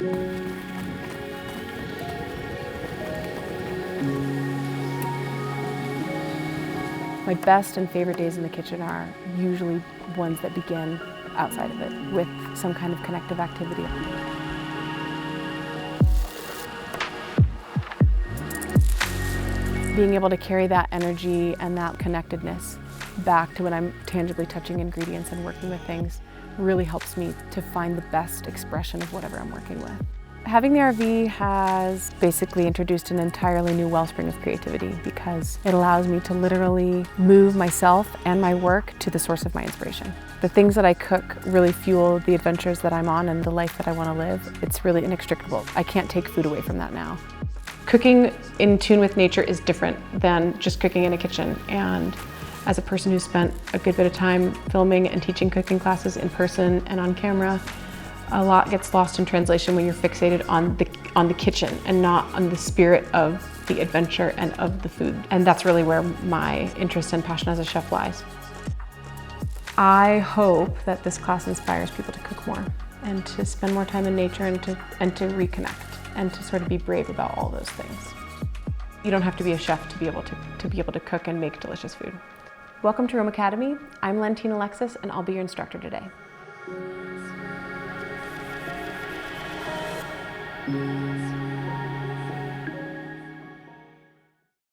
My best and favorite days in the kitchen are usually ones that begin outside of it with some kind of connective activity. Being able to carry that energy and that connectedness back to when I'm tangibly touching ingredients and working with things really helps me to find the best expression of whatever I'm working with. Having the RV has basically introduced an entirely new wellspring of creativity because it allows me to literally move myself and my work to the source of my inspiration. The things that I cook really fuel the adventures that I'm on and the life that I want to live. It's really inextricable. I can't take food away from that now. Cooking in tune with nature is different than just cooking in a kitchen, and as a person who spent a good bit of time filming and teaching cooking classes in person and on camera, a lot gets lost in translation when you're fixated on the kitchen and not on the spirit of the adventure and of the food. And that's really where my interest and passion as a chef lies. I hope that this class inspires people to cook more and to spend more time in nature and to reconnect and to sort of be brave about all those things. You don't have to be a chef to be able to cook and make delicious food. Welcome to Rome Academy. I'm Lentine Alexis and I'll be your instructor today.